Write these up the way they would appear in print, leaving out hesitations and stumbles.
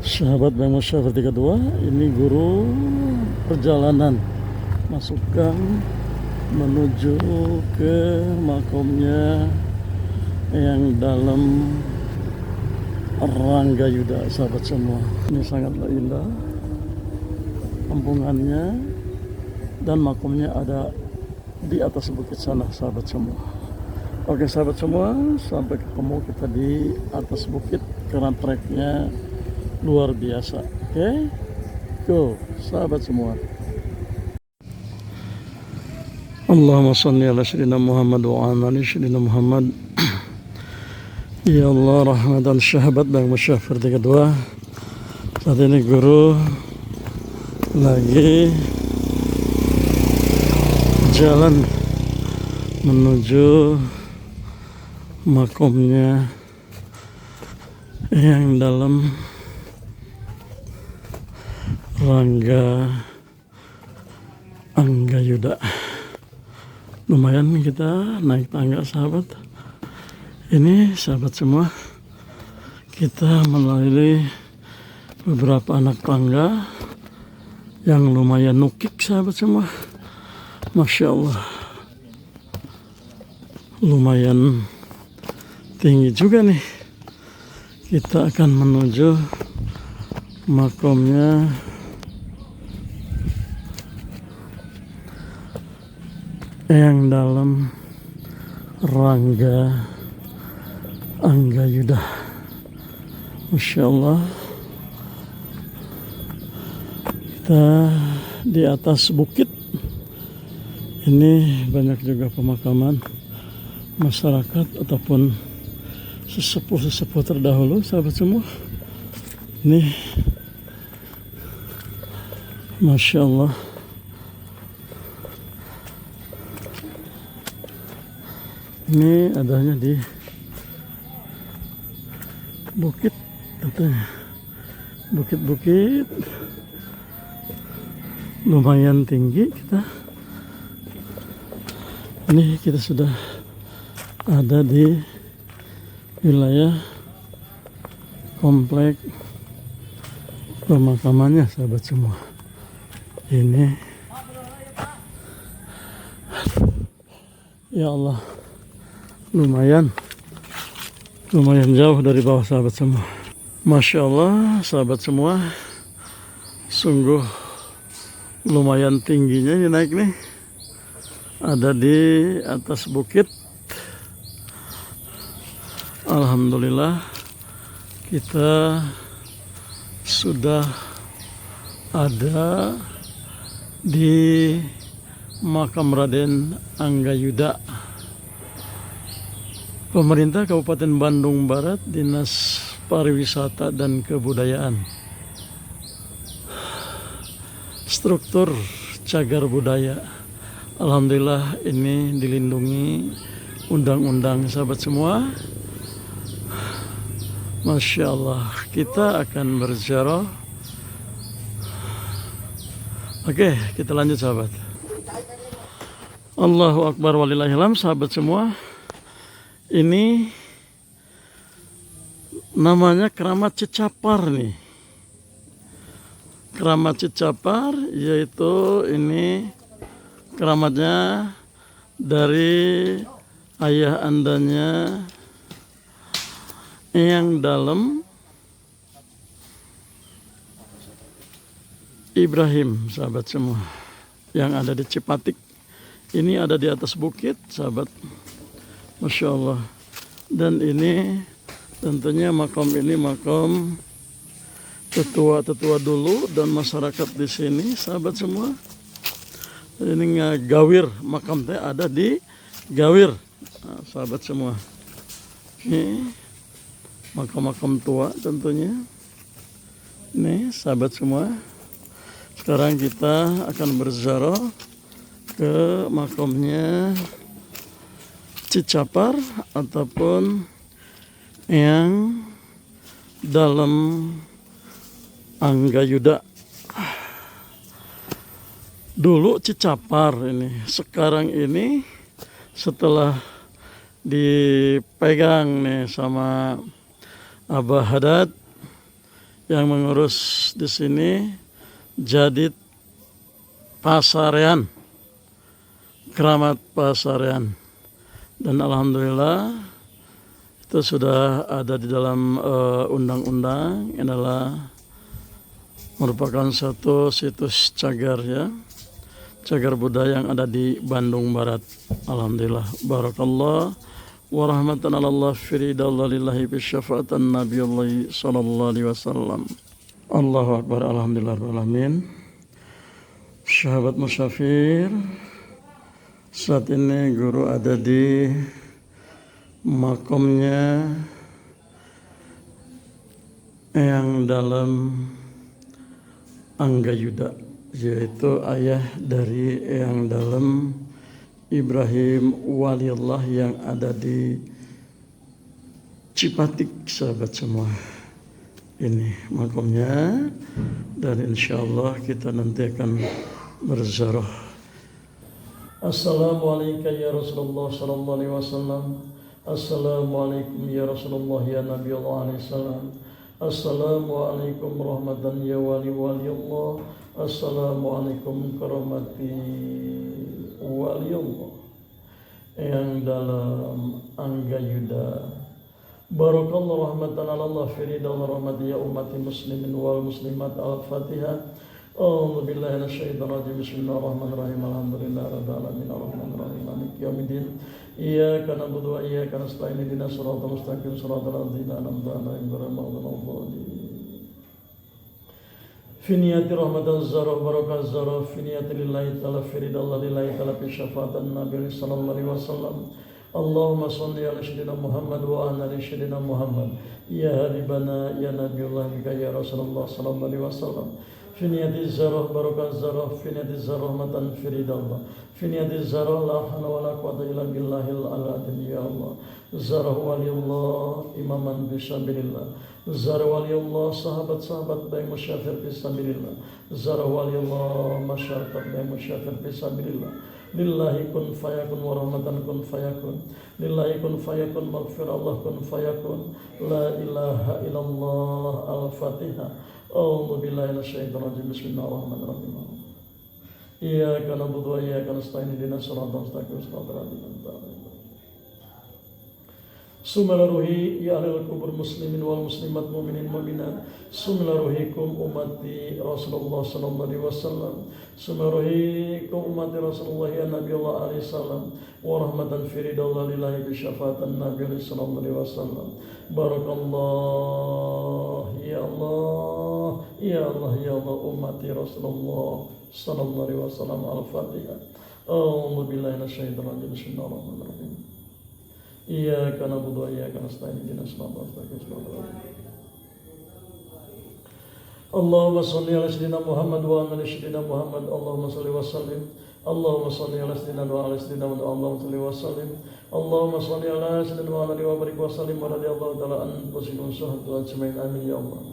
Sahabat Bang Musyafir 32, ini guru perjalanan masuk gang menuju ke makomnya yang dalam Ranggayuda, sahabat semua. Ini sangatlah indah kampungannya, dan makomnya ada di atas bukit sana, sahabat semua. Oke sahabat semua, sampai ketemu kita di atas bukit karena treknya luar biasa. Oke, go sahabat semua. Allahumma salli ala sayyidina Muhammad wa ala ali sayyidina Muhammad. Ya Allah, rahmatan sahabat Bang Musyafir 32. Saat ini guru lagi jalan menuju makomnya yang dalam Ranggayuda. Lumayan kita naik tangga sahabat. Ini sahabat semua, kita melalui beberapa anak tangga yang lumayan nukik sahabat semua. Masya Allah, lumayan tinggi juga nih. Kita akan menuju makomnya yang dalam Ranggayuda. Masya Allah, kita di atas bukit. Ini banyak juga pemakaman masyarakat ataupun sesepuh terdahulu sahabat semua. Ini Masya Allah, ini adanya di bukit katanya. Bukit-bukit lumayan tinggi. Kita sudah ada di wilayah komplek pemakamannya sahabat semua. Ini ya Allah, lumayan jauh dari bawah sahabat semua. Masya Allah sahabat semua, sungguh lumayan tingginya ini naik nih. Ada di atas bukit. Alhamdulillah kita sudah ada di makam Raden Anggayuda. Pemerintah Kabupaten Bandung Barat, Dinas Pariwisata dan Kebudayaan. Struktur cagar budaya. Alhamdulillah ini dilindungi undang-undang sahabat semua. Masya Allah, kita akan berziarah. Oke, kita lanjut sahabat. Allahu Akbar walillahilham sahabat semua. Ini namanya Keramat Cicapar nih. Keramat Cicapar, yaitu ini keramatnya dari ayah andanya yang dalam Ibrahim sahabat semua, yang ada di Cipatik. Ini ada di atas bukit sahabat. Masya Allah. Dan ini tentunya makam ini makam tetua-tetua dulu dan masyarakat di sini sahabat semua. Ini Gawir, makam teh ada di Gawir. Nah, sahabat semua, ini makam-makam tua tentunya. Ini sahabat semua, sekarang kita akan berziarah ke makamnya Cicapar ataupun yang dalam Anggayuda. Dulu Cicapar ini, sekarang ini setelah dipegang nih sama Abah Hadad, yang mengurus di sini Jadid Pasarean, Keramat Pasarean, dan alhamdulillah itu sudah ada di dalam undang-undang. Ini adalah merupakan satu situs cagar ya, cagar budaya yang ada di Bandung Barat. Alhamdulillah, barakallah wa rahmatan Allah firidallillahi bi syafaatan nabiyullah sallallahu alaihi wasallam. Allahu akbar, alhamdulillah rabbil alamin. Sahabat musafir, saat ini guru ada di makomnya yang dalam Anggayuda, yaitu ayah dari yang dalam Ibrahim Waliullah yang ada di Cipatik, sahabat semua. Ini makomnya, dan insyaallah kita nanti akan berziarah. Assalamualaikum ya Rasulullah sallallahu alaihi wasallam. Assalamualaikum ya Rasulullah ya Nabi Allah alaihi salam. Assalamualaikum rahmatan ya wali Allah. Assalamualaikum karamati wali Allah yang dalam Anggayuda. Barakallahu rahmatan Allah firida wa rahmati ya ummati muslimin wal muslimat. Al-Fatihah. A'udzu billahi minasyaitonir rajim. Bismillahirrahmanirrahim. Alhamdulillahi rabbil alamin arrahmanir rahim maliki yaumiddin. Iyyaka na'budu wa iyyaka nasta'in. Ihdinas siratal mustaqim siratal ladzina an'amta 'alaihim ghairil maghdubi 'alaihim. Fi niyati rahmatan zarah barakah zarah fi niyati lillahi ta'ala firidallah lillahi ta'ala fi syafa'atan nabi sallallahu alaihi wasallam. Allahumma salli ala sayyidina Muhammad wa ala ali sayyidina Muhammad. Ya habibana ya nabiyullah ya Rasulullah sallallahu alaihi wasallam. Fi niyati zarah barakah zarah fi niyati zarah rahmatan firidallah. Fi niyati zarah la hawla wa la quwwata illa billahil al-azim ya Allah. Zarah waliullah imaman fisabilillah. Zarah waliullah sahabat-sahabat baik musyafir fisabilillah. Zarah waliullah masyarakat baik musyafir fisabilillah. Lillahi kun fayakun wa rahmatan kun fayakun. Lillahi kun fayakun maghfirah Allah kun fayakun. La ilaha illallah. Al-Fatihah. A'udzu billahi minasyaitonir rajim. Bismillahirrahmanirrahim. Iyyaka na'budu wa iyyaka nasta'in. Ihdinas siratal mustaqim siratal ladzina an'amta 'alaihim. Sumalaruhi ya ahlal kubur muslimin wal muslimat mu'minin mu'minat. Sumalaruhikum ummati Rasulullah sallallahu alaihi wasallam. Sumalaruhikum ummati Rasulullah ya Nabi Allah alaihi salam. Wa rahmatan firidallah lillahi bi syafa'atan Nabi sallallahu alaihi wasallam. Barakallah ya Allah ya Allah ya Allah ummati Rasulullah sallallahu alaihi wasallam. Al-Fatihah. A'udzu billahi minasyaitonir rajim. Bismillahirrahmanirrahim. Iyyaka na'budu wa iyyaka nasta'in. Ihdinas siratal mustaqim. Allahumma shalli ala sayyidina Muhammad wa ala sayyidina Muhammad. Allahumma shalli wa sallim. Allahumma shalli ala sayyidina wa ala sayyidina Muhammad. Allahumma shalli wa sallim. Allahumma shalli ala sayyidina wa ala wa barik wa sallim wa radhiyallahu ta'ala an anfusihim wa ajma'in. Amin ya Allah.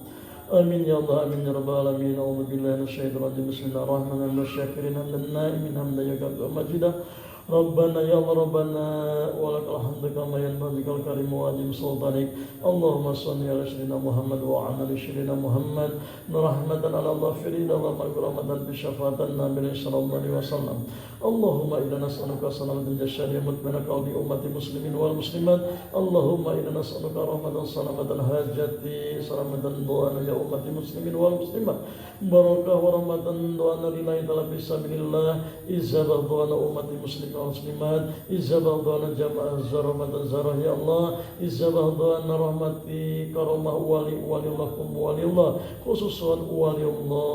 Amin ya Allah, amin ya rabbal alamin. A'udzu billahi minasyaitonir rajim. Bismillahirrahmanirrahim. Syakirin hamdan na'imin hamdan yakadu majidah. Rabbana ya Allah Rabbana walakal hamdu kama yanbaghi bikal karim wa ajim sultanik. Allahumma shalli ala sayyidina Muhammad wa ala ali sayyidina Muhammad. Rahmatan ala Allah firida wa maghfiratan bi syafa'atan Nabi sallallahu alaihi wasallam. Allahumma inna nas'aluka salamatan jasadiyya mutmainah qalbi ummati muslimin wal muslimat. Allahumma inna nas'aluka rahmatan salamatan hajati salamatan du'ana ya ummati muslimin wal muslimat. Barakah wa rahmatan du'ana lillahi ta'ala bismillah. Izabah du'ana ummati muslimin wal muslimat. Izabah du'ana jamaah zarahmatan zarah ya Allah. Izabah du'ana rahmati karamah waliullakum waliullah. Khususan waliullah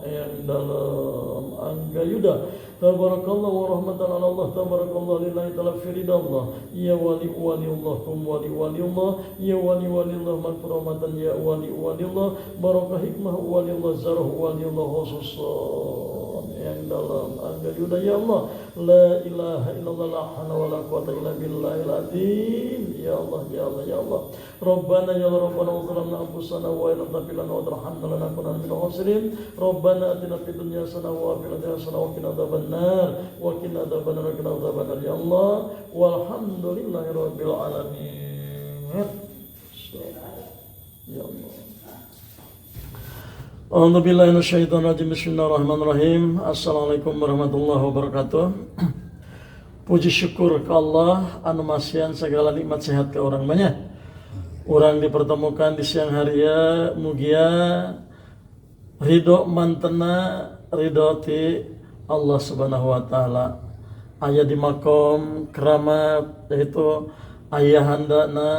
yang dalam Anggayuda. Tabarakallah wa rahmatan ala Allah. Tabarakallah lillahi ta'ala firidallah. Ya wali waliullah kum wali waliullah. Ya wali waliullah maghfiratan ya wali waliullah. Barakah hikmah waliullah zarah waliullah khususan yang dalam Anggayuda ya Allah. La ilaha illallah la hawla wa la quwwata illa billahil azim. Ya Allah ya Allah ya Allah. Rabbana ya Rabbana zalamna anfusana wa in lam taghfir lana wa tarhamna lanakunanna minal khasirin. Rabbana atina fid dunya hasanah wa fil akhirati hasanah wa qina adzabannar wa qina adzabannar ya Allah. Walhamdulillahi rabbil alamin. Ya Allah. A'udzubillahi minasyaitonirrajim. Bismillahirrahmanirrahim. Assalamualaikum warahmatullahi wabarakatuh. Puji syukur ke Allah anu masihan segala nikmat sehat ke orang banyak. Orang dipertemukan di siang hari ya mugia ridho mantena ridho ti Allah Subhanahu wa taala. Aya di makom keramat yaitu ayahandana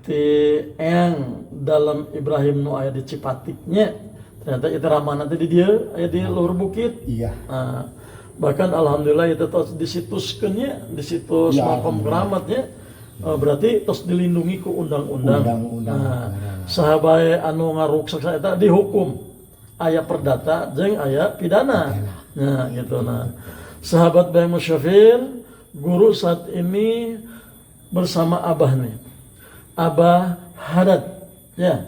ti Eyang dalam Ibrahim nu aya di Cipatiknya. Ternyata itu ramana teh di dia aya di luhur bukit. Iya. Bahkan alhamdulillah itu tos disituskeunnya di situs Ya, makom keramatnya. Berarti tos dilindungi ku undang-undang. Undang-undang. Sahabae anu ngaruksak eta dihukum. Aya perdata jeung aya pidana. Nah, gitu nah. Sahabat Bayi Musyafir, guru saat ini bersama Abah nih. Abah Haddad, ya.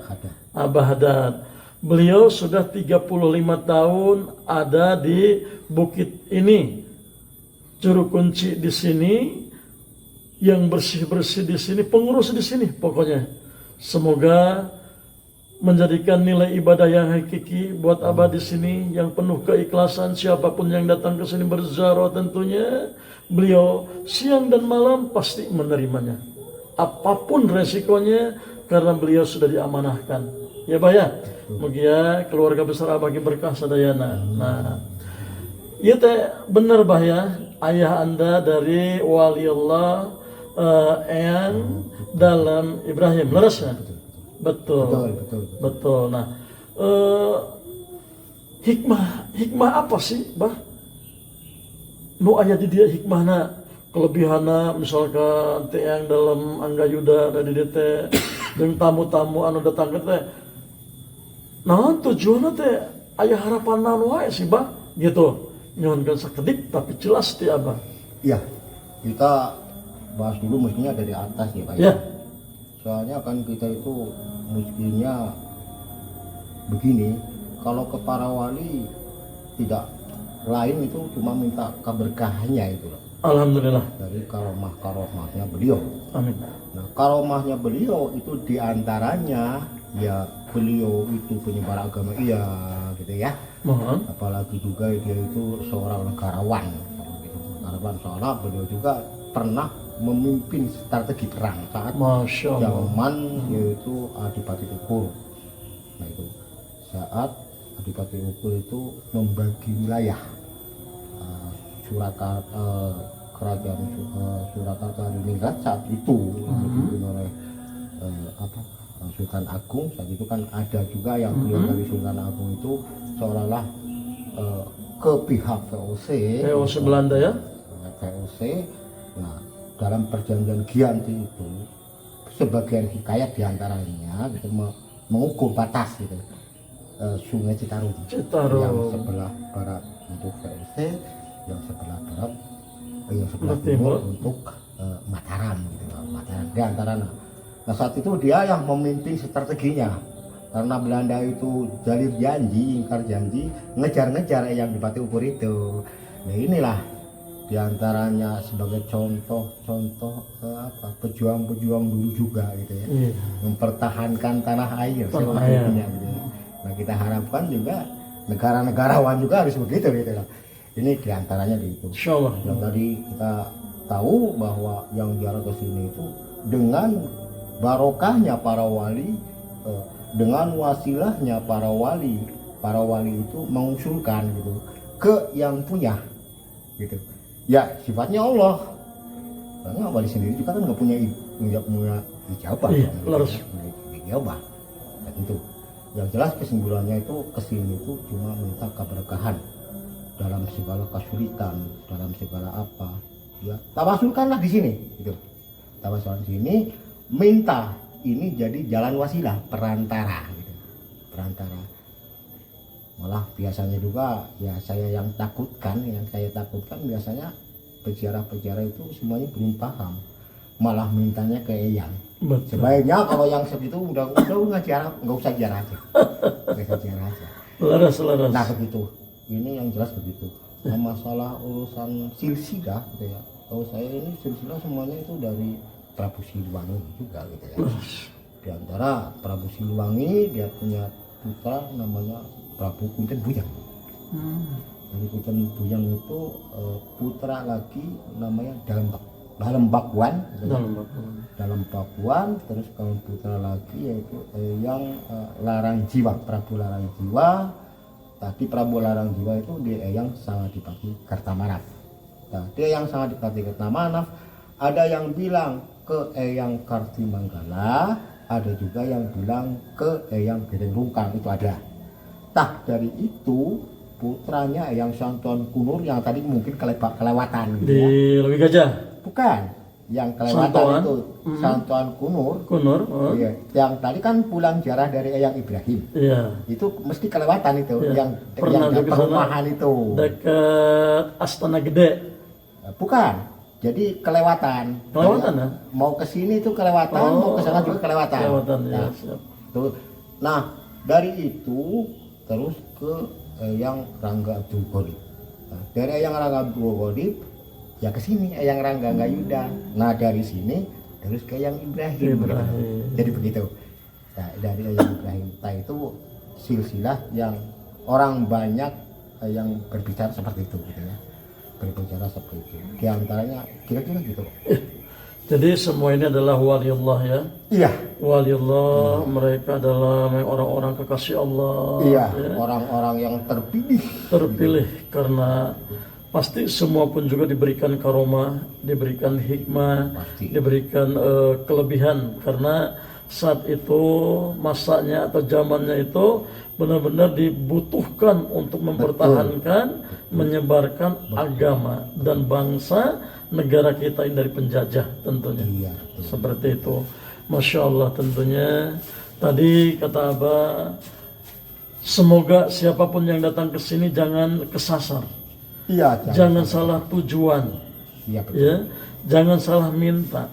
Abah Haddad. Beliau sudah 35 tahun ada di bukit ini. Juru kunci di sini, yang bersih-bersih di sini, pengurus di sini pokoknya. Semoga menjadikan nilai ibadah yang hakiki buat Abah di sini, yang penuh keikhlasan. Siapapun yang datang ke sini berziarah tentunya beliau siang dan malam pasti menerimanya. Apapun resikonya karena beliau sudah diamanahkan. Ya Bah ya, mugia keluarga besar Abah berkah sadayana. Nah, iya teh bener Bah ya, ayah anda dari waliullah Eyang dalam Ibrahim, leres ya? Betul. Nah, hikmah apa sih Bah? Nu aya di dia hikmahna, kelebihana misalkan teh yang dalam Anggayuda dari DT dengan tamu-tamu anu datang ke teh. Nah, tujuannya teh aya harapan naon wae sih Bah? Gitu. Nyuhunkeun sakedik tapi jelas ti Abah. Iya. Kita bahas dulu mestinya dari atas ya Pak. Ya. Soalnya kan kita itu mestinya begini, kalau ke para wali tidak lain itu cuma minta keberkahannya itu loh. Alhamdulillah. Dari karomahnya beliau. Amin. Nah, karomahnya beliau itu diantaranya ya beliau itu penyebar agama iya gitu ya. Mohon. Apalagi juga dia itu seorang negarawan gitu. Negarawan soalnya beliau juga pernah memimpin strategi perang saat zaman yaitu Adipati Ukur. Nah itu saat Adipati Ukur itu membagi wilayah kerajaan Surakarta Diningrat saat itu dipimpin oleh Sultan Agung. Saat itu kan ada juga yang beliau dari Sultan Agung itu seolah-olah ke pihak VOC Belanda ya. VOC. Nah, dalam perjanjian Giyanti itu sebagian hikayat diantaranya gitu, mengukur batas gitu, Sungai Citarum yang sebelah barat untuk VOC, yang sebelah barat yang sebelah timur untuk Mataram gitu, Mataram diantaranya. Nah saat itu dia yang memimpin strateginya karena Belanda itu jalur janji, ingkar janji, ngejar-ngejar yang Adipati Ukur itu. Nah inilah diantaranya sebagai contoh pejuang-pejuang dulu juga gitu ya, mempertahankan tanah air sebetulnya gitu ya. Nah kita harapkan juga negara-negarawan juga harus begitu gitu lah. Ini diantaranya itu. Insyaallah. Yang tadi kita tahu bahwa yang ziarah ke sini itu dengan barokahnya para wali, dengan wasilahnya para wali itu mengusulkan gitu ke yang punya gitu. Ya sifatnya Allah. Karena wali sendiri juga kan nggak punya ijabah. Harus ijabah. Dan itu. Yang jelas kesimpulannya itu kesini itu cuma minta keberkahan dalam segala kesulitan, dalam segala apa. Ya, tawasulkanlah di sini, gitu. Tawasul di sini, minta ini jadi jalan wasilah, perantara, gitu. Perantara. Malah biasanya juga, ya saya takutkan biasanya peziarah-peziarah itu semuanya belum paham. Malah mintanya ke Eyang. Betul. Sebaiknya kalau yang segitu udah nggak usah ziarah aja. Nggak usah ziarah aja. Laras. Nah begitu. Ini yang jelas begitu. Nah, masalah urusan silsilah gitu ya. Kalau saya ini silsilah semuanya itu dari Prabu Siliwangi juga gitu ya. Di antara Prabu Siliwangi dia punya putra namanya Prabu Kunten Bujang. Hmm. Jadi Kunten Bujang itu putra lagi namanya dalam Bakuan, dalam Bakuan. Terus kalau putra lagi yaitu yang Larang Jiwa, Prabu Larang Jiwa. Tapi Prabu Larang Jiwa itu dia yang Sangadipati Kartamanaf. Nah, dia yang Sangadipati Kartamanaf, ada yang bilang ke Eyang Kartimanggala, ada juga yang bilang ke Eyang Gedeng Rungkang, itu ada. Nah, dari itu putranya Eyang Santuan Kunur yang tadi mungkin kelewatan gitu Di ya. Lebih Gajah. Bukan, yang kelewatan Santuan. itu Santuan Kunur. Kunur. Oh. Iya, yang tadi kan pulang jarah dari Eyang Ibrahim. Iya. Itu mesti kelewatan itu, Iya. yang Pernah yang juga sana. perumahan itu. Dekat Astana Gede. Bukan. Jadi kelewatan. Kelewatan, Kayak ya? Mau ke sini itu kelewatan, mau ke sana juga kelewatan. Kelewatan, ya. Nah, Siap. tuh. Nah, dari itu terus ke Eyang Rangga Abdul Ghalib. Nah, dari Eyang Rangga Abdul Ghalib ya ke sini Eyang Rangga Gayuda. Nah, dari sini terus ke Eyang Ibrahim. Ibrahim. Jadi begitu. Nah, dari Eyang Ibrahim itu silsilah yang orang banyak yang berbicara seperti itu gitu ya. Berbicara seperti itu. Di antaranya kira-kira gitu. Jadi semua ini adalah waliullah ya. Iya. Waliullah, mereka adalah orang-orang kekasih Allah. Iya, Ya. orang-orang yang terpilih. Terpilih karena pasti semua pun juga diberikan karomah, diberikan hikmah, Pasti. diberikan kelebihan karena saat itu masanya atau zamannya itu benar-benar dibutuhkan untuk mempertahankan, menyebarkan agama dan bangsa negara kita ini dari penjajah tentunya. Iya, betul. Seperti itu. Masya Allah tentunya. Tadi kata Abah, semoga siapapun yang datang ke sini jangan kesasar. Iya, Jangan salah tujuan. Iya, betul. Ya, jangan salah minta.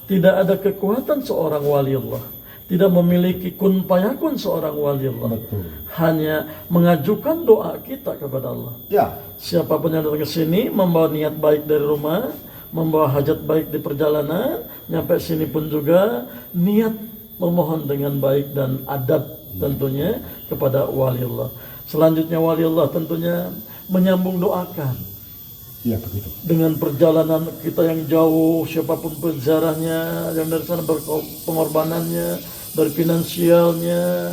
Tidak ada kekuatan seorang waliullah, tidak memiliki kun payakun seorang waliullah. Betul. Hanya mengajukan doa kita kepada Allah. Ya, Siapapun yang datang ke sini membawa niat baik dari rumah, membawa hajat baik di perjalanan, nyampe sini pun juga niat memohon dengan baik dan adab tentunya kepada waliullah. Selanjutnya waliullah tentunya menyambung doakan. iya begitu. Dengan perjalanan kita yang jauh, siapapun penjarahnya, yang dari sana pengorbanannya, dari finansialnya,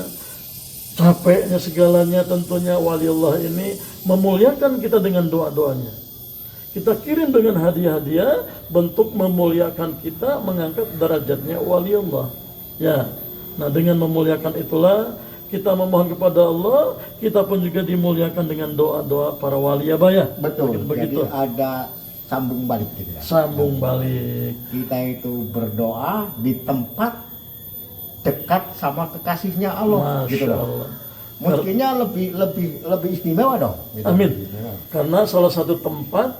capeknya segalanya, tentunya waliullah ini memuliakan kita dengan doa-doanya. Kita kirim dengan hadiah-hadiah bentuk memuliakan kita, mengangkat derajatnya waliullah. Ya, nah dengan memuliakan itulah kita memohon kepada Allah, kita pun juga dimuliakan dengan doa-doa para wali ya. Betul. Begitu. Jadi ada sambung balik gitu ya. Sambung balik. Kita itu berdoa di tempat dekat sama kekasihnya Allah, Masya gitu loh. Allah. Mestinya lebih istimewa dong. Gitu. Amin. Karena salah satu tempat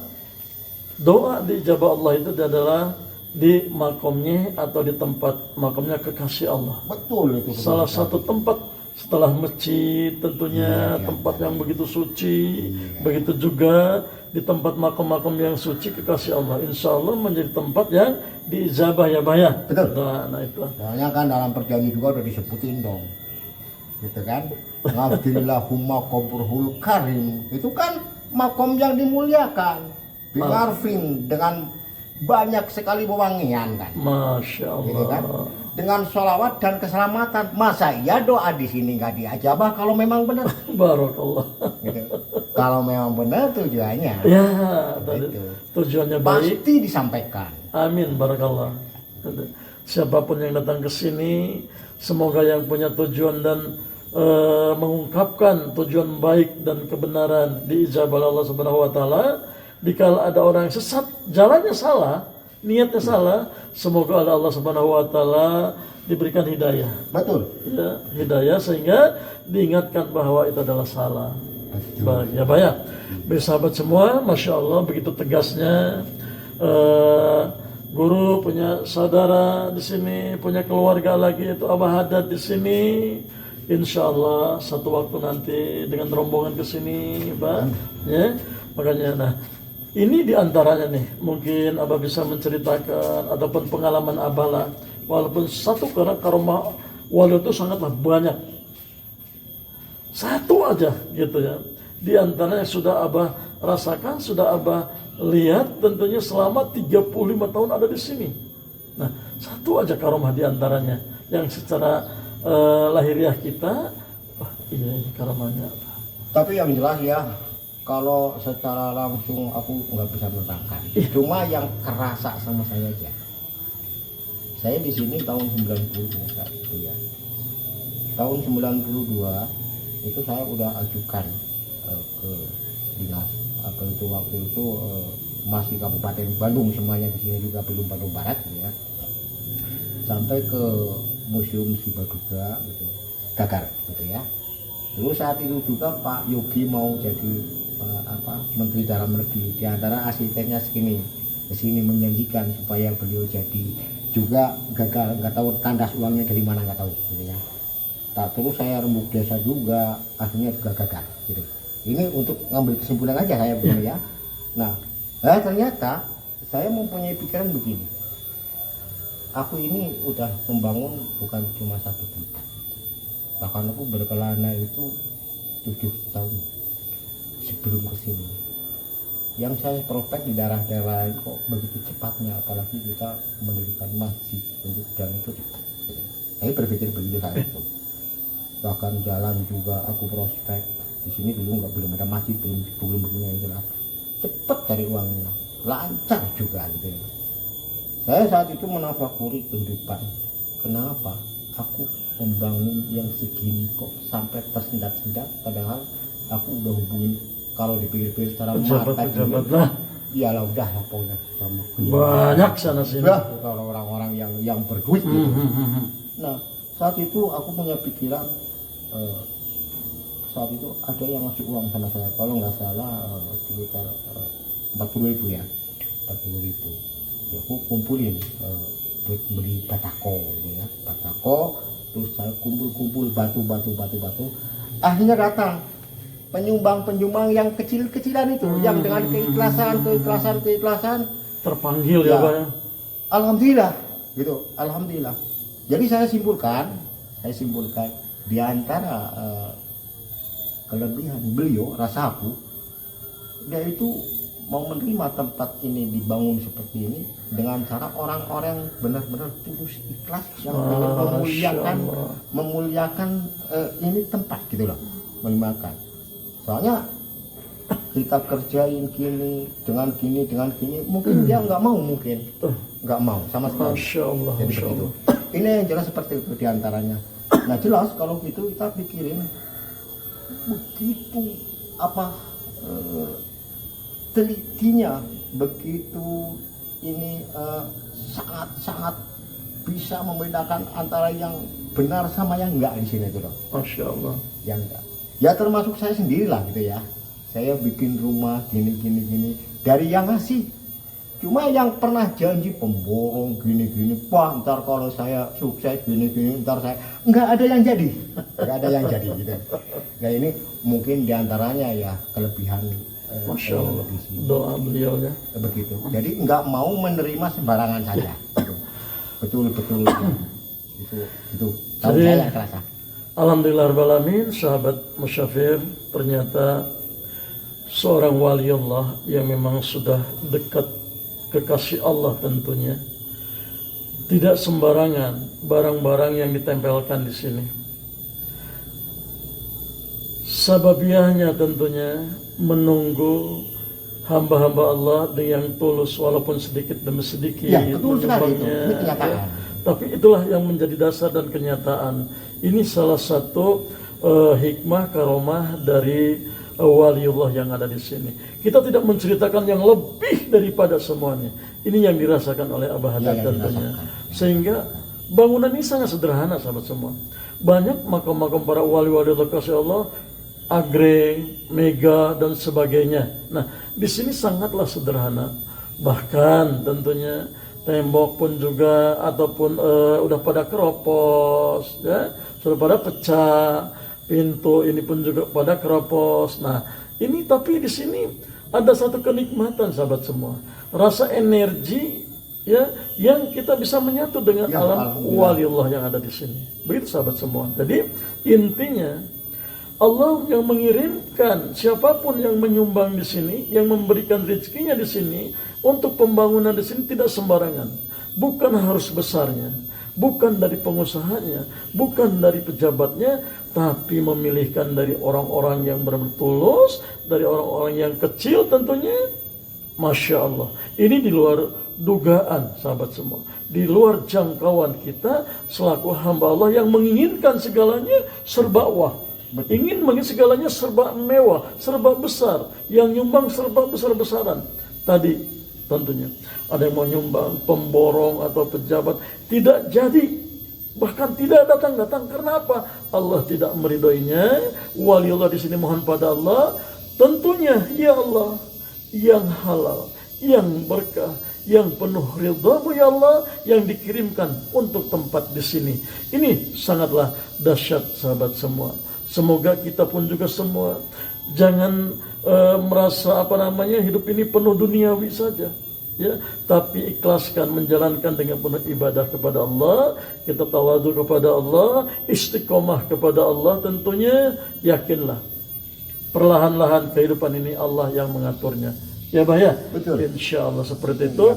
doa dijabah Allah itu adalah di makomnya atau di tempat makomnya kekasih Allah. Betul itu. Salah satu tempat setelah masjid tentunya Iya. tempat yang begitu suci, begitu juga di tempat makom-makom yang suci kekasih Allah. Insya Allah menjadi tempat yang diijabah ya Baya. Betul. Nah itu. Soalnya kan dalam perjanjian juga udah disebutin dong. Gitu kan. Ngafirillahumma qabrul karim. Itu kan makom yang dimuliakan. Bingarfin dengan banyak sekali wewangian kan. Masya Allah. Gitu kan. Dengan sholawat dan keselamatan. Masa iya doa di sini nggak diajabah kalau memang benar? Barakallah. Gitu. Kalau memang benar tujuannya, Ya, tadi Begitu. tujuannya baik. pasti disampaikan. Amin, barakallah. Siapapun yang datang ke sini, semoga yang punya tujuan dan mengungkapkan tujuan baik dan kebenaran diijabah Allah Subhanahu wa taala. Dikala ada orang yang sesat, jalannya salah, niatnya salah, semoga Allah Subhanahu wa taala diberikan hidayah. Betul. Ya, hidayah sehingga diingatkan bahwa itu adalah salah. Betul. Ya, banyak. Bersahabat semua, masya Allah begitu tegasnya. Guru punya saudara di sini, punya keluarga lagi itu Abah Haddad di sini. Insya Allah satu waktu nanti dengan rombongan ke sini, Pak. Ya, makanya nah. Ini diantaranya nih, mungkin Abah bisa menceritakan ataupun pengalaman Abah lah. Walaupun satu karena karomah wali itu sangatlah banyak. Satu aja gitu ya. Di antaranya sudah Abah rasakan, sudah Abah lihat tentunya selama 35 tahun ada di sini. Nah, satu aja karomah di antaranya yang secara lahiriah kita, wah iya ini karomahnya. Tapi yang jelas ya, kalau secara langsung aku nggak bisa menerangkan. Cuma yang kerasa sama saya aja. Saya di sini tahun 90 saat itu ya. Tahun 92 itu saya udah ajukan ke dinas apa itu waktu itu masih Kabupaten Bandung, semuanya di sini juga belum Bandung Barat ya. Sampai ke Museum Sibaduga gitu, gagal gitu ya. Terus saat itu juga Pak Yogi mau jadi Menteri Dalam Negeri, di antara asistennya kesini menjanjikan supaya beliau jadi, juga gagal, nggak tahu tandas uangnya dari mana, nggak tahu gitu ya. Nah, terus saya rembuk desa juga, akhirnya juga gagal gitu. Ini untuk ngambil kesimpulan aja saya begini ya. Nah, ternyata saya mempunyai pikiran begini. Aku ini udah membangun bukan cuma satu tempat. Bahkan aku berkelana itu 7 tahun sebelum kesini. Yang saya prospek di daerah-daerah lain kok begitu cepatnya, apalagi kita mendirikan masjid untuk jalan itu cepat. Saya berpikir begitu saat itu. Bahkan jalan juga aku prospek di sini dulu belum ada masjid, belum begini yang jelas, cepat cari uangnya, lancar juga gitu ya. Saya saat itu menafakuri kehidupan, kenapa aku membangun yang segini kok sampai tersendat-sendat, padahal aku udah hubungin, kalau dipikir-pikir secara mata lah, iyalah udah lah pokoknya sama banyak sana sini kalau orang-orang yang berduit gitu. Nah, saat itu aku punya pikiran, saat itu ada yang ngasih uang sama saya, kalau nggak salah sekitar 40.000 ya, 40.000 ya. Aku kumpulin buat beli batako gitu ya, batako. Terus saya kumpul batu, akhirnya datang penyumbang yang kecil-kecilan itu, yang dengan keikhlasan terpanggil ya Pak ya. Alhamdulillah gitu, alhamdulillah. Jadi saya simpulkan di antara kelebihan beliau, rasa aku, dia itu mau menerima tempat ini dibangun seperti ini dengan cara orang-orang benar-benar tulus ikhlas yang memuliakan ini tempat gitu loh, melimakan. Soalnya kita kerjain gini dengan gini mungkin dia nggak mau sama sekali. Masya Allah, jadi Masya begitu. Allah. Ini yang jelas seperti itu diantaranya. Nah jelas kalau gitu kita pikirin begitu telitinya, begitu ini sangat bisa membedakan antara yang benar sama yang enggak di sini itu loh. Masya Allah. Yang enggak. Ya termasuk saya sendirilah gitu ya. Saya bikin rumah gini dari yang ngasih. Cuma yang pernah janji pemborong gini, wah ntar kalau saya sukses gini, ntar saya nggak ada yang jadi gitu. Nah ini mungkin diantaranya ya kelebihan. Masya Allah, doa beliau ya. Begitu. Jadi nggak mau menerima sembarangan saja. Gitu. Betul. Itu. Tahu saya kerasa. Alhamdulillahirrahmanirrahim, sahabat Musyafir, ternyata seorang wali Allah yang memang sudah dekat kekasih Allah tentunya. Tidak sembarangan barang-barang yang ditempelkan di sini. Sababiahnya tentunya menunggu hamba-hamba Allah yang tulus walaupun sedikit demi sedikit. Ya, betul sekali itu. Ini kenyataan. Tapi itulah yang menjadi dasar dan kenyataan. Ini salah satu hikmah karomah dari waliullah yang ada di sini. Kita tidak menceritakan yang lebih daripada semuanya. Ini yang dirasakan oleh Abah Haddad tentunya. Sehingga bangunan ini sangat sederhana sahabat semua. Banyak makam-makam para wali-wali Allah kasih Allah, agreng, mega dan sebagainya. Nah, di sini sangatlah sederhana. Bahkan tentunya tembok pun juga ataupun udah pada keropos ya, sudah pada pecah, pintu ini pun juga pada keropos. Nah, ini tapi di sini ada satu kenikmatan sahabat semua, rasa energi ya yang kita bisa menyatu dengan alam waliullah yang ada di sini. Begitu sahabat semua. Jadi intinya Allah yang mengirimkan siapapun yang menyumbang di sini, yang memberikan rezekinya di sini untuk pembangunan di sini tidak sembarangan. Bukan harus besarnya, bukan dari pengusahanya, bukan dari pejabatnya, tapi memilihkan dari orang-orang yang bertulus, dari orang-orang yang kecil tentunya. Masya Allah, ini di luar dugaan sahabat semua, di luar jangkauan kita selaku hamba Allah yang menginginkan segalanya serba wah. Ingin segalanya serba mewah, serba besar, yang nyumbang serba besar-besaran. Tadi tentunya ada yang mau nyumbang, pemborong atau pejabat, tidak jadi, bahkan tidak datang. Karena apa? Allah tidak meridhoinya. Waliullah di sini mohon pada Allah, tentunya ya Allah yang halal, yang berkah, yang penuh ridhamu ya Allah, yang dikirimkan untuk tempat di sini. Ini sangatlah dahsyat sahabat semua. Semoga kita pun juga semua jangan merasa hidup ini penuh duniawi saja, ya, tapi ikhlaskan menjalankan dengan penuh ibadah kepada Allah, kita tawadu kepada Allah, istiqomah kepada Allah, tentunya yakinlah perlahan-lahan kehidupan ini Allah yang mengaturnya. Ya Bah ya? Betul. Insya Allah seperti itu.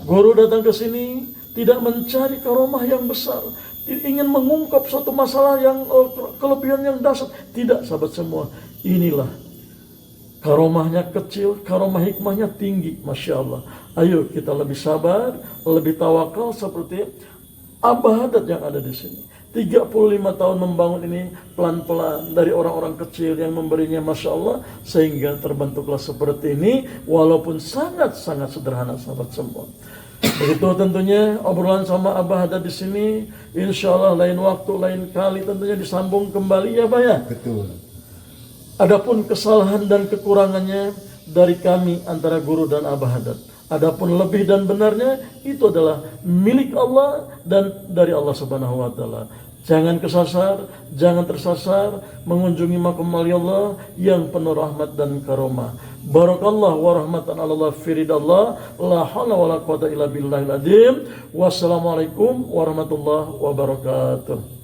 Guru datang ke sini tidak mencari karomah yang besar, ingin mengungkap suatu masalah yang kelebihan yang dahsyat. Tidak sahabat semua. Inilah karomahnya kecil, karomah hikmahnya tinggi. Masya Allah. Ayo kita lebih sabar, lebih tawakal seperti Abah Haddad yang ada di sini. 35 tahun membangun ini pelan-pelan dari orang-orang kecil yang memberinya Masya Allah, sehingga terbentuklah seperti ini walaupun sangat-sangat sederhana sahabat semua. Begitu tentunya obrolan sama Abah Haddad di sini, insya Allah lain waktu lain kali tentunya disambung kembali ya Pak ya. Betul. Adapun kesalahan dan kekurangannya dari kami antara guru dan Abah Haddad. Adapun lebih dan benarnya itu adalah milik Allah dan dari Allah Subhanahu wa taala. Jangan kesasar, jangan tersasar mengunjungi makam Allah yang penuh rahmat dan karomah. Barakallah wa rahmatan Allah firidallah, la haula wala quwata illa billahil adzim. Wassalamualaikum warahmatullahi wabarakatuh.